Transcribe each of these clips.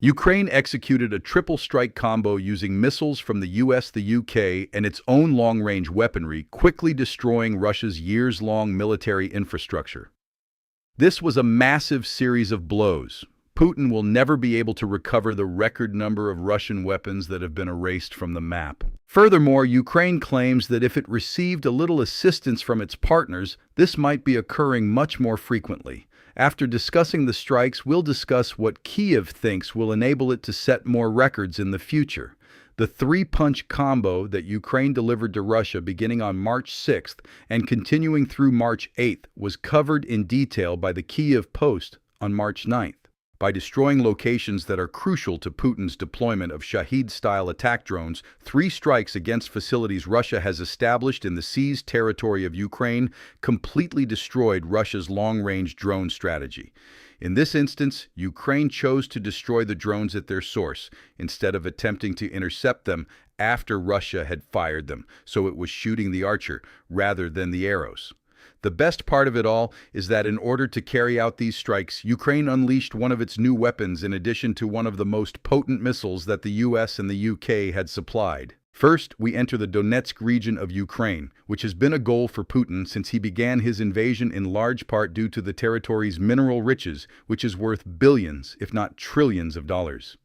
Ukraine executed a triple strike combo using missiles from the US, the UK, and its own long-range weaponry, quickly destroying Russia's years-long military infrastructure. This was a massive series of blows. Putin will never be able to recover the record number of Russian weapons that have been erased from the map. Furthermore, Ukraine claims that if it received a little assistance from its partners, this might be occurring much more frequently. After discussing the strikes, we'll discuss what Kyiv thinks will enable it to set more records in the future. The three-punch combo that Ukraine delivered to Russia beginning on March 6th and continuing through March 8th was covered in detail by the Kyiv Post on March 9th. By destroying locations that are crucial to Putin's deployment of Shahed-style attack drones, three strikes against facilities Russia has established in the seized territory of Ukraine completely destroyed Russia's long-range drone strategy. In this instance, Ukraine chose to destroy the drones at their source, instead of attempting to intercept them after Russia had fired them, so it was shooting the archer rather than the arrows. The best part of it all is that in order to carry out these strikes, Ukraine unleashed one of its new weapons in addition to one of the most potent missiles that the US and the UK had supplied. First, we enter the Donetsk region of Ukraine, which has been a goal for Putin since he began his invasion in large part due to the territory's mineral riches, which is worth billions, if not trillions of dollars.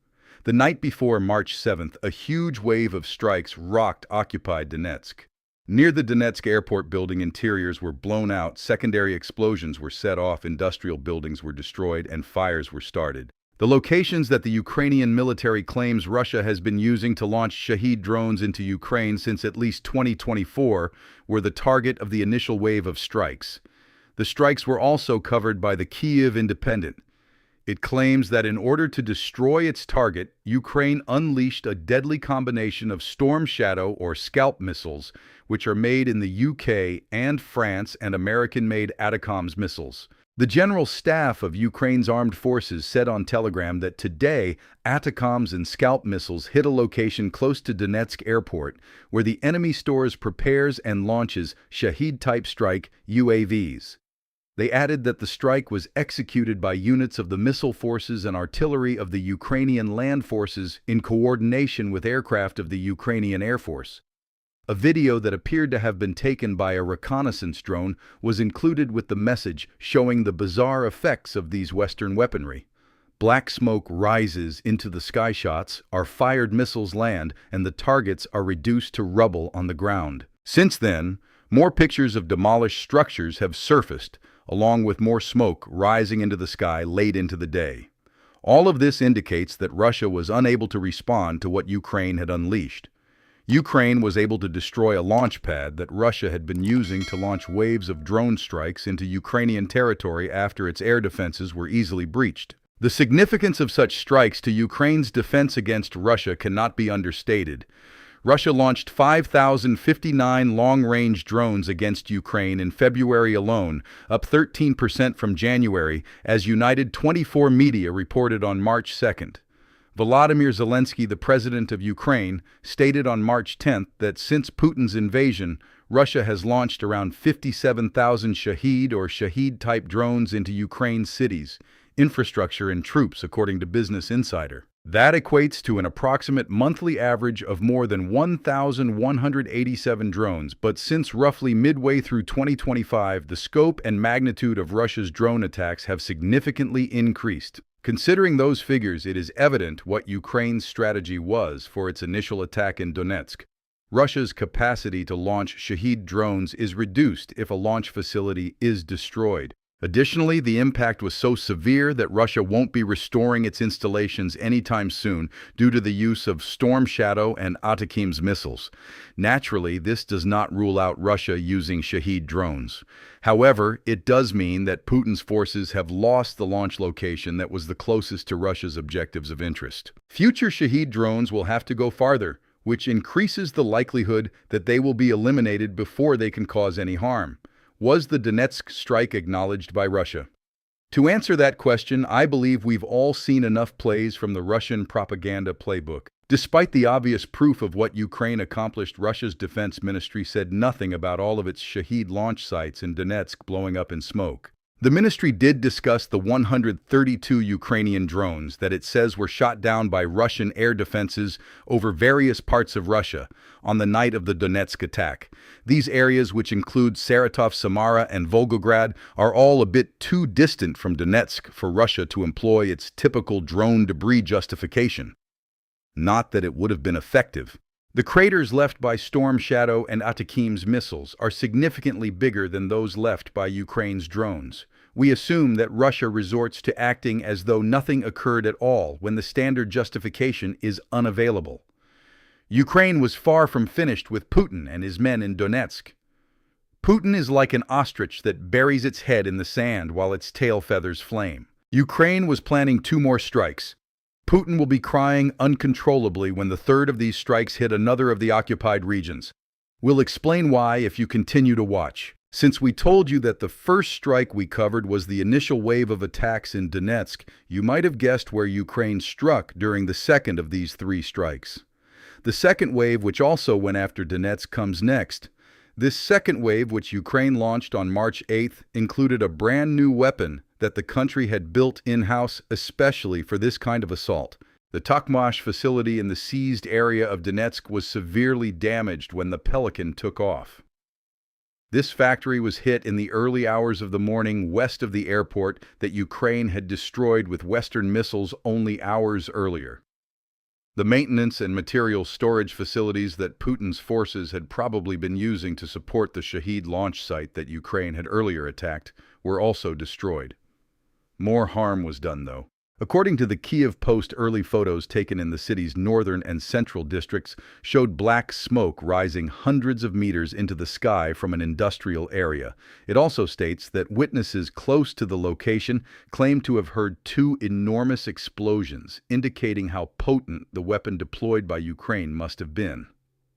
The night before March 7th, a huge wave of strikes rocked occupied Donetsk. Near the Donetsk airport building, interiors were blown out, secondary explosions were set off, industrial buildings were destroyed, and fires were started. The locations that the Ukrainian military claims Russia has been using to launch Shahed drones into Ukraine since at least 2024 were the target of the initial wave of strikes. The strikes were also covered by the Kyiv Independent. It claims that in order to destroy its target, Ukraine unleashed a deadly combination of Storm Shadow or Scalp missiles, which are made in the UK and France, and American-made ATACMS missiles. The General Staff of Ukraine's armed forces said on Telegram that today, ATACMS and Scalp missiles hit a location close to Donetsk airport, where the enemy stores, prepares, and launches Shahed-type strike UAVs. They added that the strike was executed by units of the missile forces and artillery of the Ukrainian land forces in coordination with aircraft of the Ukrainian Air Force. A video that appeared to have been taken by a reconnaissance drone was included with the message showing the bizarre effects of these Western weaponry. Black smoke rises into the sky shots, our fired missiles land, and the targets are reduced to rubble on the ground. Since then, more pictures of demolished structures have surfaced, along with more smoke rising into the sky late into the day. All of this indicates that Russia was unable to respond to what Ukraine had unleashed. Ukraine was able to destroy a launch pad that Russia had been using to launch waves of drone strikes into Ukrainian territory after its air defenses were easily breached. The significance of such strikes to Ukraine's defense against Russia cannot be understated. Russia launched 5,059 long-range drones against Ukraine in February alone, up 13% from January, as United 24 Media reported on March 2nd. Volodymyr Zelensky, the president of Ukraine, stated on March 10th that since Putin's invasion, Russia has launched around 57,000 Shahed or Shahed-type drones into Ukraine's cities, infrastructure, and troops, according to Business Insider. That equates to an approximate monthly average of more than 1,187 drones, but since roughly midway through 2025, the scope and magnitude of Russia's drone attacks have significantly increased. Considering those figures, it is evident what Ukraine's strategy was for its initial attack in Donetsk. Russia's capacity to launch Shahed drones is reduced if a launch facility is destroyed. Additionally, the impact was so severe that Russia won't be restoring its installations anytime soon due to the use of Storm Shadow and ATACMS missiles. Naturally, this does not rule out Russia using Shahed drones. However, it does mean that Putin's forces have lost the launch location that was the closest to Russia's objectives of interest. Future Shahed drones will have to go farther, which increases the likelihood that they will be eliminated before they can cause any harm. Was the Donetsk strike acknowledged by Russia? To answer that question, I believe we've all seen enough plays from the Russian propaganda playbook. Despite the obvious proof of what Ukraine accomplished, Russia's defense ministry said nothing about all of its Shahed launch sites in Donetsk blowing up in smoke. The ministry did discuss the 132 Ukrainian drones that it says were shot down by Russian air defenses over various parts of Russia on the night of the Donetsk attack. These areas, which include Saratov, Samara, and Volgograd, are all a bit too distant from Donetsk for Russia to employ its typical drone debris justification. Not that it would have been effective. The craters left by Storm Shadow and Atakim's missiles are significantly bigger than those left by Ukraine's drones. We assume that Russia resorts to acting as though nothing occurred at all when the standard justification is unavailable. Ukraine was far from finished with Putin and his men in Donetsk. Putin is like an ostrich that buries its head in the sand while its tail feathers flame. Ukraine was planning 2 more strikes. Putin will be crying uncontrollably when the third of these strikes hit another of the occupied regions. We'll explain why if you continue to watch. Since we told you that the first strike we covered was the initial wave of attacks in Donetsk, you might have guessed where Ukraine struck during the second of these 3 strikes. The second wave, which also went after Donetsk, comes next. This second wave, which Ukraine launched on March 8th, included a brand new weapon that the country had built in-house especially for this kind of assault. The Tokmash facility in the seized area of Donetsk was severely damaged when the Pelican took off. This factory was hit in the early hours of the morning west of the airport that Ukraine had destroyed with Western missiles only hours earlier. The maintenance and material storage facilities that Putin's forces had probably been using to support the Shahed launch site that Ukraine had earlier attacked were also destroyed. More harm was done, though. According to the Kyiv Post, early photos taken in the city's northern and central districts showed black smoke rising hundreds of meters into the sky from an industrial area. It also states that witnesses close to the location claim to have heard 2 enormous explosions, indicating how potent the weapon deployed by Ukraine must have been.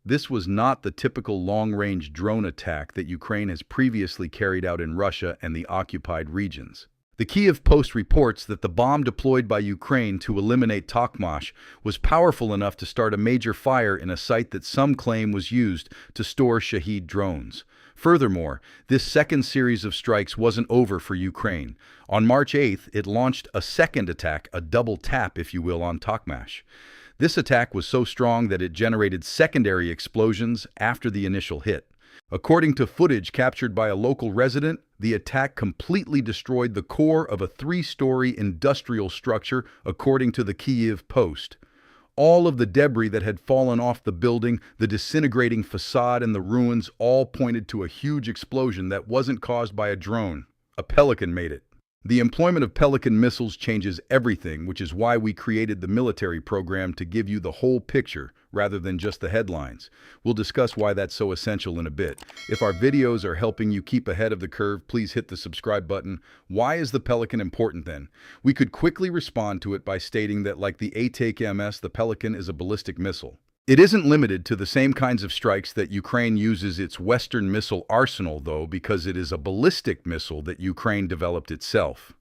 This was not the typical long-range drone attack that Ukraine has previously carried out in Russia and the occupied regions. The Kyiv Post reports that the bomb deployed by Ukraine to eliminate Tokmash was powerful enough to start a major fire in a site that some claim was used to store Shahed drones. Furthermore, this second series of strikes wasn't over for Ukraine. On March 8th, it launched a second attack, a double tap, if you will, on Tokmash. This attack was so strong that it generated secondary explosions after the initial hit. According to footage captured by a local resident, the attack completely destroyed the core of a 3-story industrial structure, according to the Kyiv Post. All of the debris that had fallen off the building, the disintegrating facade, and the ruins all pointed to a huge explosion that wasn't caused by a drone. A Pelican made it. The employment of Pelican missiles changes everything, which is why we created the military program to give you the whole picture, rather than just the headlines. We'll discuss why that's so essential in a bit. If our videos are helping you keep ahead of the curve, please hit the subscribe button. Why is the Pelican important then? We could quickly respond to it by stating that, like the ATAK-MS, the Pelican is a ballistic missile. It isn't limited to the same kinds of strikes that Ukraine uses its Western missile arsenal, though, because it is a ballistic missile that Ukraine developed itself.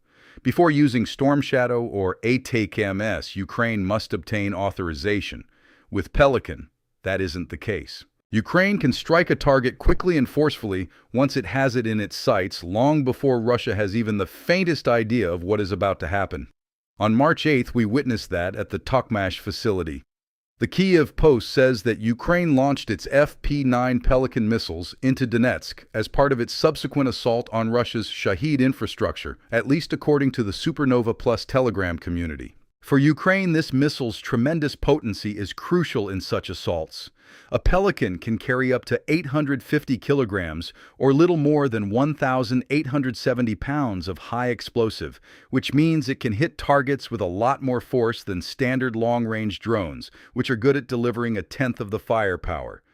Before using Storm Shadow or ATAK-MS, Ukraine must obtain authorization. With Pelican, that isn't the case. Ukraine can strike a target quickly and forcefully once it has it in its sights, long before Russia has even the faintest idea of what is about to happen. On March 8th, we witnessed that at the Tokmash facility. The Kyiv Post says that Ukraine launched its FP-9 Pelican missiles into Donetsk as part of its subsequent assault on Russia's Shahed infrastructure, at least according to the Supernova Plus Telegram community. For Ukraine, this missile's tremendous potency is crucial in such assaults. A Pelican can carry up to 850 kilograms, or little more than 1,870 pounds of high explosive, which means it can hit targets with a lot more force than standard long-range drones, which are good at delivering a tenth of the firepower.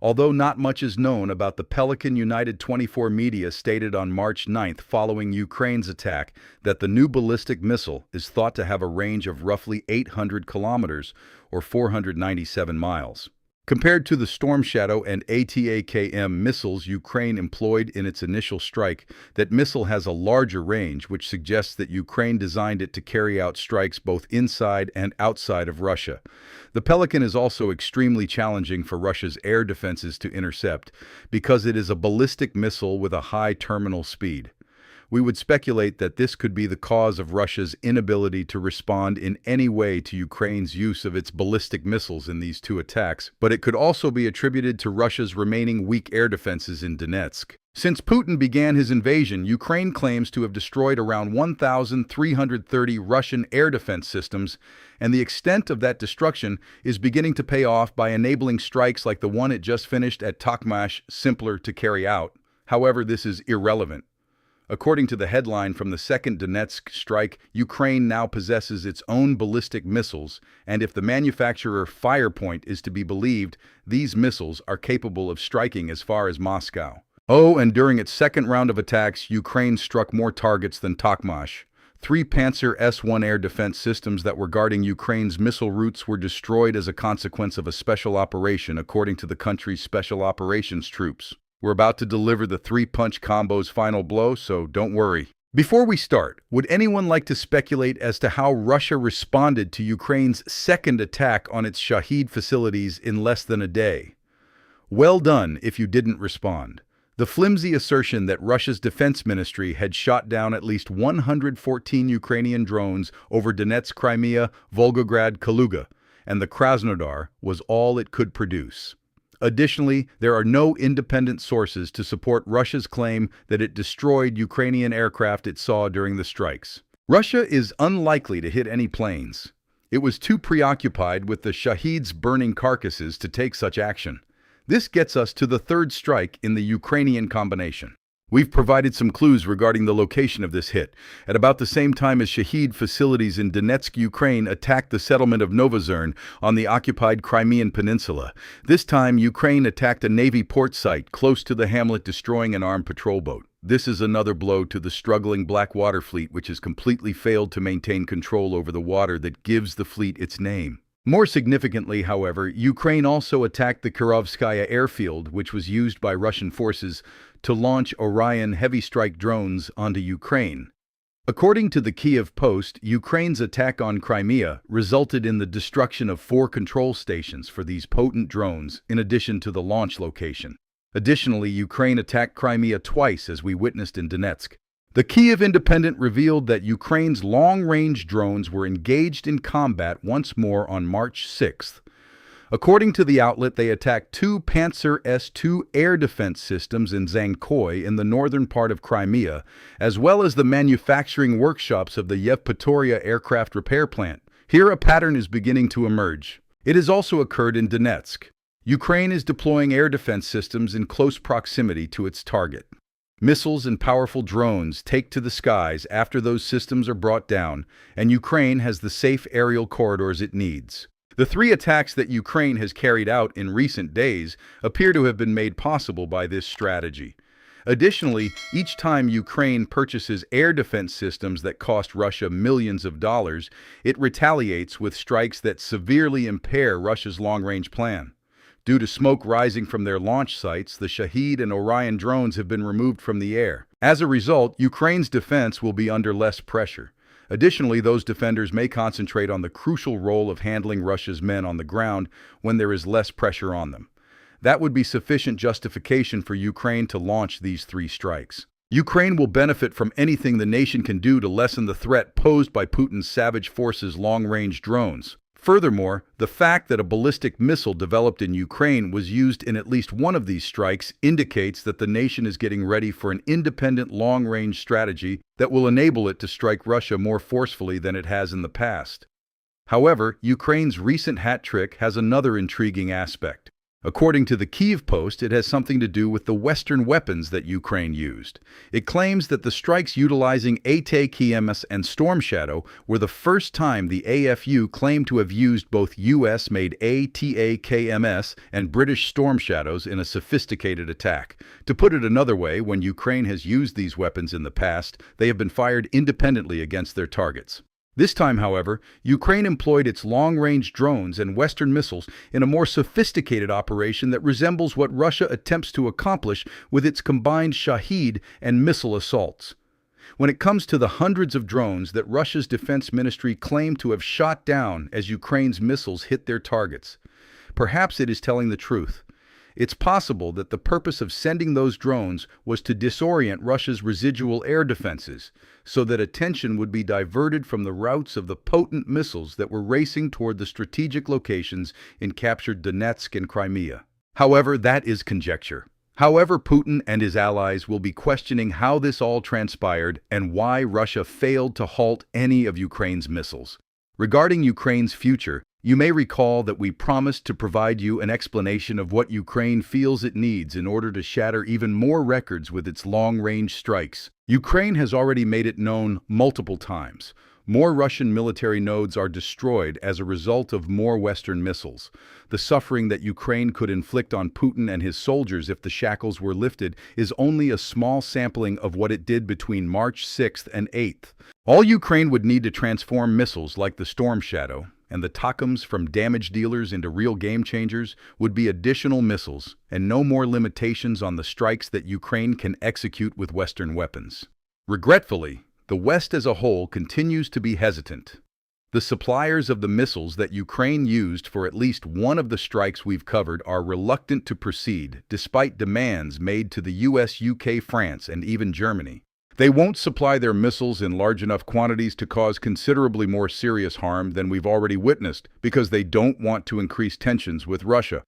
Although not much is known about the Pelican, United 24 media stated on March 9th following Ukraine's attack that the new ballistic missile is thought to have a range of roughly 800 kilometers or 497 miles. Compared to the Storm Shadow and ATAK-M missiles Ukraine employed in its initial strike, that missile has a larger range, which suggests that Ukraine designed it to carry out strikes both inside and outside of Russia. The Pelican is also extremely challenging for Russia's air defenses to intercept because it is a ballistic missile with a high terminal speed. We would speculate that this could be the cause of Russia's inability to respond in any way to Ukraine's use of its ballistic missiles in these two attacks, but it could also be attributed to Russia's remaining weak air defenses in Donetsk. Since Putin began his invasion, Ukraine claims to have destroyed around 1,330 Russian air defense systems, and the extent of that destruction is beginning to pay off by enabling strikes like the one it just finished at Tokmash simpler to carry out. However, this is irrelevant. According to the headline from the second Donetsk strike, Ukraine now possesses its own ballistic missiles, and if the manufacturer Firepoint is to be believed, these missiles are capable of striking as far as Moscow. Oh, and during its second round of attacks, Ukraine struck more targets than Tokmash. 3 Panzer S-1 air defense systems that were guarding Ukraine's missile routes were destroyed as a consequence of a special operation, according to the country's special operations troops. We're about to deliver the 3-punch combo's final blow, so don't worry. Before we start, would anyone like to speculate as to how Russia responded to Ukraine's second attack on its Shahed facilities in less than a day? Well done if you didn't respond. The flimsy assertion that Russia's defense ministry had shot down at least 114 Ukrainian drones over Donetsk, Crimea, Volgograd, Kaluga, and the Krasnodar was all it could produce. Additionally, there are no independent sources to support Russia's claim that it destroyed Ukrainian aircraft it saw during the strikes. Russia is unlikely to hit any planes. It was too preoccupied with the Shahed's burning carcasses to take such action. This gets us to the third strike in the Ukrainian combination. We've provided some clues regarding the location of this hit. At about the same time as Shahed facilities in Donetsk, Ukraine attacked the settlement of Novozern on the occupied Crimean Peninsula. This time, Ukraine attacked a Navy port site close to the hamlet, destroying an armed patrol boat. This is another blow to the struggling Blackwater Fleet, which has completely failed to maintain control over the water that gives the fleet its name. More significantly, however, Ukraine also attacked the Kirovskaya airfield, which was used by Russian forces to launch Orion heavy strike drones onto Ukraine. According to the Kiev Post, Ukraine's attack on Crimea resulted in the destruction of 4 control stations for these potent drones, in addition to the launch location. Additionally, Ukraine attacked Crimea twice, as we witnessed in Donetsk. The Kiev Independent revealed that Ukraine's long-range drones were engaged in combat once more on March 6th. According to the outlet, they attacked 2 Panzer S-2 air defense systems in Zankoy in the northern part of Crimea, as well as the manufacturing workshops of the Yevpatoria aircraft repair plant. Here a pattern is beginning to emerge. It has also occurred in Donetsk. Ukraine is deploying air defense systems in close proximity to its target. Missiles and powerful drones take to the skies after those systems are brought down, and Ukraine has the safe aerial corridors it needs. The 3 attacks that Ukraine has carried out in recent days appear to have been made possible by this strategy. Additionally, each time Ukraine purchases air defense systems that cost Russia millions of dollars, it retaliates with strikes that severely impair Russia's long-range plan. Due to smoke rising from their launch sites, the Shahed and Orion drones have been removed from the air. As a result, Ukraine's defense will be under less pressure. Additionally, those defenders may concentrate on the crucial role of handling Russia's men on the ground when there is less pressure on them. That would be sufficient justification for Ukraine to launch these 3 strikes. Ukraine will benefit from anything the nation can do to lessen the threat posed by Putin's savage forces' long-range drones. Furthermore, the fact that a ballistic missile developed in Ukraine was used in at least one of these strikes indicates that the nation is getting ready for an independent long-range strategy that will enable it to strike Russia more forcefully than it has in the past. However, Ukraine's recent hat trick has another intriguing aspect. According to the Kiev Post, it has something to do with the Western weapons that Ukraine used. It claims that the strikes utilizing ATACMS and Storm Shadow were the first time the AFU claimed to have used both US-made ATACMS and British Storm Shadows in a sophisticated attack. To put it another way, when Ukraine has used these weapons in the past, they have been fired independently against their targets. This time, however, Ukraine employed its long-range drones and Western missiles in a more sophisticated operation that resembles what Russia attempts to accomplish with its combined Shahed and missile assaults. When it comes to the hundreds of drones that Russia's defense ministry claimed to have shot down as Ukraine's missiles hit their targets, perhaps it is telling the truth. It's possible that the purpose of sending those drones was to disorient Russia's residual air defenses, so that attention would be diverted from the routes of the potent missiles that were racing toward the strategic locations in captured Donetsk and Crimea. However, that is conjecture. However, Putin and his allies will be questioning how this all transpired and why Russia failed to halt any of Ukraine's missiles. Regarding Ukraine's future, you may recall that we promised to provide you an explanation of what Ukraine feels it needs in order to shatter even more records with its long-range strikes. Ukraine has already made it known multiple times. More Russian military nodes are destroyed as a result of more Western missiles. The suffering that Ukraine could inflict on Putin and his soldiers if the shackles were lifted is only a small sampling of what it did between March 6th and 8th. All Ukraine would need to transform missiles like the Storm Shadow and the TACMs from damage dealers into real game changers would be additional missiles and no more limitations on the strikes that Ukraine can execute with Western weapons. Regretfully, the West as a whole continues to be hesitant. The suppliers of the missiles that Ukraine used for at least one of the strikes we've covered are reluctant to proceed, despite demands made to the US, UK, France, and even Germany. They won't supply their missiles in large enough quantities to cause considerably more serious harm than we've already witnessed because they don't want to increase tensions with Russia.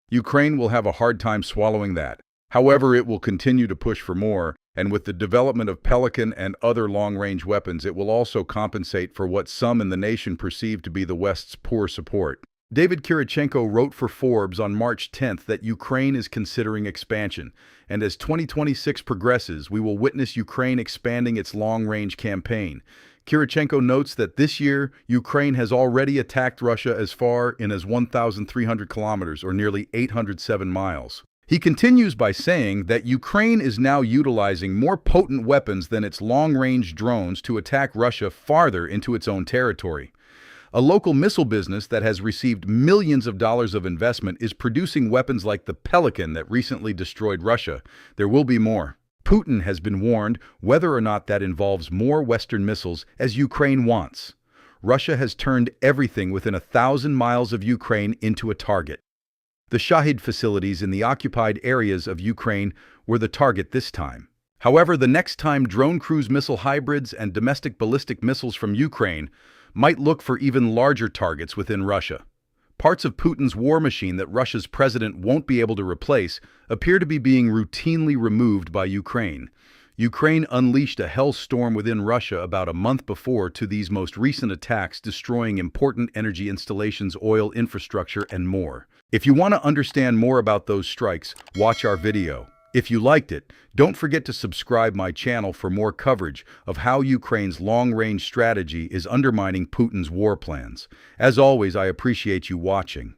Ukraine will have a hard time swallowing that. However, it will continue to push for more, and with the development of Pelican and other long-range weapons, it will also compensate for what some in the nation perceive to be the West's poor support. David Kirichenko wrote for Forbes on March 10th that Ukraine is considering expansion, and as 2026 progresses, we will witness Ukraine expanding its long-range campaign. Kirichenko notes that this year, Ukraine has already attacked Russia as far in as 1,300 kilometers, or nearly 807 miles. He continues by saying that Ukraine is now utilizing more potent weapons than its long-range drones to attack Russia farther into its own territory. A local missile business that has received millions of dollars of investment is producing weapons like the Pelican that recently destroyed Russia. There will be more. Putin has been warned whether or not that involves more Western missiles, as Ukraine wants. Russia has turned everything within 1,000 miles of Ukraine into a target. The Shahid facilities in the occupied areas of Ukraine were the target this time. However, the next time drone cruise missile hybrids and domestic ballistic missiles from Ukraine might look for even larger targets within Russia. Parts of Putin's war machine that Russia's president won't be able to replace appear to be being routinely removed by Ukraine. Ukraine unleashed a hellstorm within Russia about a month before to these most recent attacks, destroying important energy installations, oil infrastructure, and more. If you want to understand more about those strikes, watch our video. If you liked it, don't forget to subscribe my channel for more coverage of how Ukraine's long-range strategy is undermining Putin's war plans. As always, I appreciate you watching.